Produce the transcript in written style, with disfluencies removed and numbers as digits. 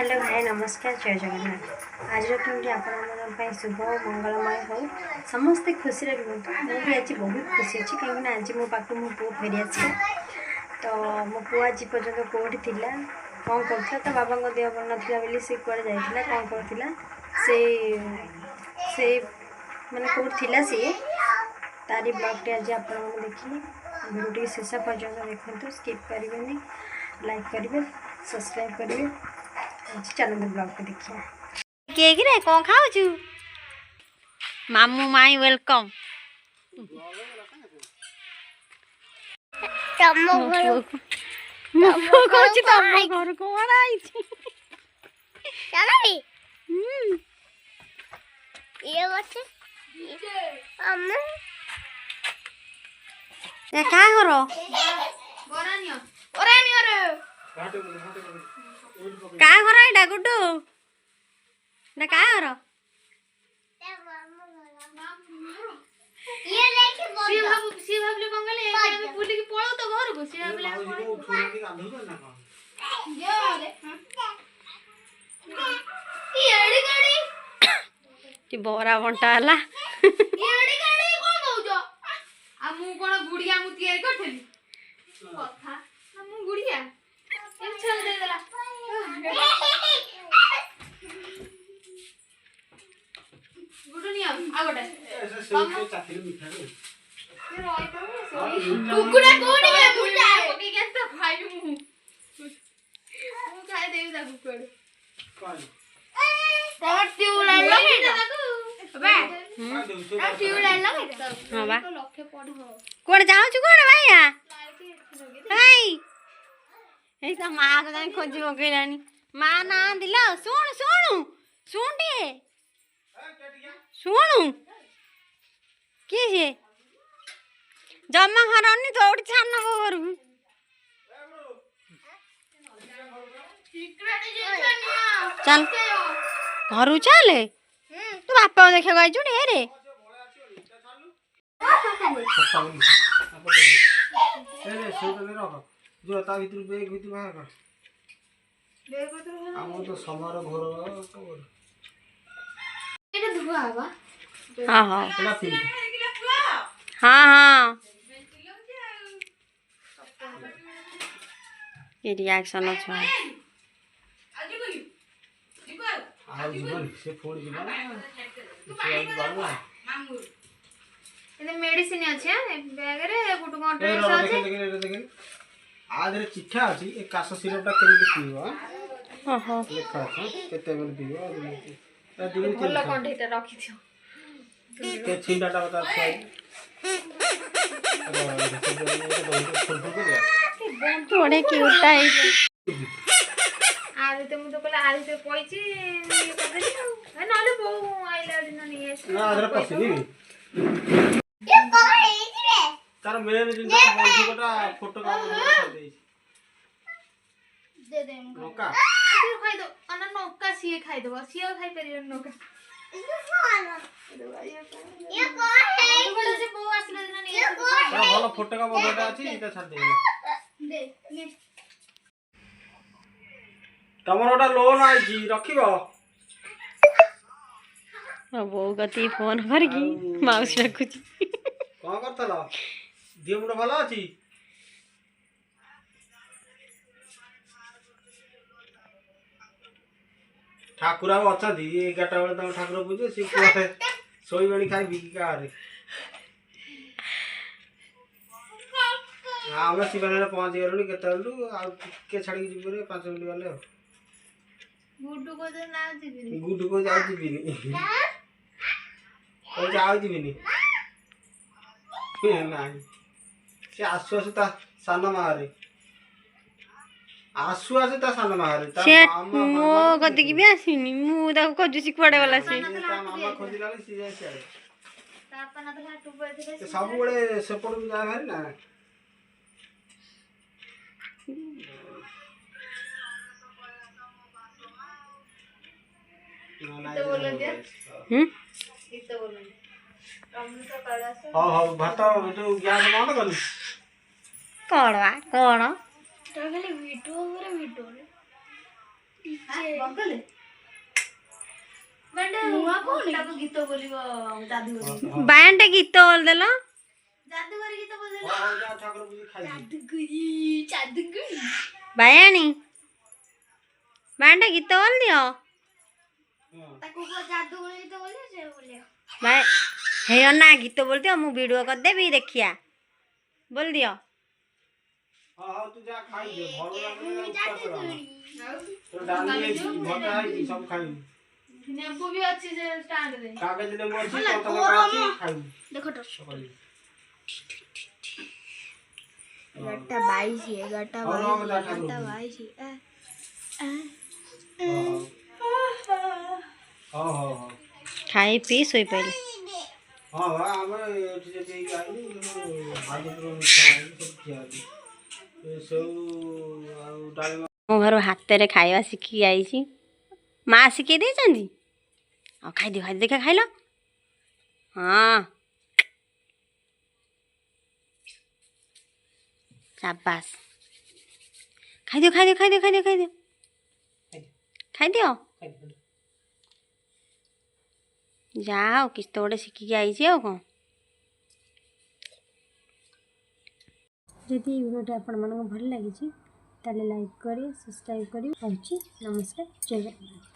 Hello भाई नमस्कार जय जगन्नाथ। आज दिन आप शुभ मंगलमय हो समस्ते खुशी रुहतु। मुझे आज बहुत खुशी अच्छी कहीं आज मो पाक मो पु फेरी आस तो मो पु आज पर्यटन कौटी थी कौन कर तो बाबा देह भल ना सी कड़े जाइए कौन कर मैंने कौट थी सी तारी ब्लॉग टे आज आप देखिए वीडियो शेष पर्यटन देखते स्किप करेंगे लाइक करेंगे सब्सक्राइब करेंगे। चलो ब्लॉग को देखिए किए कि रे कौन खाऊ मामू माई वेलकम घर को क्या करो क्या घर एटा गुड्डू ना क्या घर सी भाबले मंगले ଆମେ ବୁଲିକି ପଳଉ ତ ଘରକୁ ସି ଭାବଲେ ଟି ବରା ବଣ୍ଟା ହେଲା ଏଡି ଗାଡି କୋन ଦଉଛ आ मु कोन गुड़िया मु तयार करथली कथा मु गुड़िया ए चल दे देला गुडनिया आ गोटे से चाकरी मिठा रे कुकुड़ा कोनी के मुटा पके के तो खाइलु मु खाइ देबी ता कुकुड़ कोन तोर ट्यूला लगे बे ट्यूला लगे हां बा लखे पड़ हो कोन जाऊ छु कोन भैया हाय ए त मां तो जाई खोजी ओकेलानी मां ना दिलो सुन सुन सुन टे सुन के हे जम्मा हरनी दौड़ छान घर चल घर चल तू बापा देखा गई जुड़े रे जो ता भीतर बैग भीतर बाहर कर हम तो समर घर एटा धुआ बा हां हां एटा फिर हां हां ये रिएक्शन अच्छा आ जीवन से फोन जीवन से बाबू मामू एने मेडिसिन अछि बैग रे गुट गंटे अछि देखे आज रे चिट्ठा अछि ए कास सिरपटा केमि पीबो ओहो लिखा अछि केते बेल पीबो ए दिन भल कंठीटा रखि दियो के छिंडाटा बता छै थोड़े क्यूट है आज तो मुझे कहला आज तो पइची ये कर देली है नले बो आइला दिन नहीं है ना आदर पसिनी ये कौन है रे तार मेन दिन बंधु कोटा फोटो का दे दे नौका तू खाई दो अन नौका सी खाई दो सी खाई परियो नौका ये कौन है बोले से बो आसले दिन नहीं है तार भलो फोटो का बंधुटा अछि इटा छाड़ दे ले तमर ओटा लोन आइजी रखिबो बो गति फोन करकी माउस रखुची कोन करतला दियो मुंड भलो अछि ठाकुर आ अछदी 11टा बेले तम ठाकुर पूजे सी कोते सोई बेली खाई बिका रे आमे सिबने पहुंच गेलुनी केते बेलु आ के छाडी जिबो रे 5 मिनिट वाले गुड्डू को तो ना जीबी गुड्डू को जाऊ जिबिनी ओ जाऊ जिबिनी नहीं से आसु आसु ता सान मारे आसु आसु ता सान मारे ता मामा मो गति की भी आसीनी मु ता को जुसी पड़े वाला से ता मामा खोजिलानी सी जाय से ता पना तो हाटू पर थे सब बड़े सेपड़ भी जा भारी ना तो बोल दे तो बोल हमने तो कला से हां भात जो गैस बंद कर कोण तो खाली वीडियो रे गीत बोलिबो जादूगरी बायानटे गीत बोल देलो जादूगरी गीत बोल देलो हां जा ठाकुर पूजी खाई जादूगरी बायानी बायानटे गीत बोल दियो ताको को जादूगरी गीत बोले से बोले भाई हे ना गीत बोल दियो मु वीडियो कर देबी देखिया बोल दियो हां हां तू जा खाई दे भलो लागे उपवास तो डाली भटा है सब खाई नींबू भी अच्छी से स्टैंड दे कागज ले मोची तो काची खाई देखो तो सकाळी 11:22 है 11:22 हां हां हां खाई पी सोई पहिले हां हम एठी जे गाई आज तो खाई सब किया सो डाली मो घर हाथ रे खाଇବା शिखी आईची माँ शिखी देछंदी आ खाई दे देखा खाइलो हां शाबाश खाई दियो खाई दियो खाई दियो खाई दियो खाई दियो खाई दियो जाओ किस तो गोटे शिखिकी आईची आ कौन जदि वीडियोटा आपण मन भल लगी ताले लाइक करिए सब्सक्राइब करिए नमस्कार जय जगन्नाथ।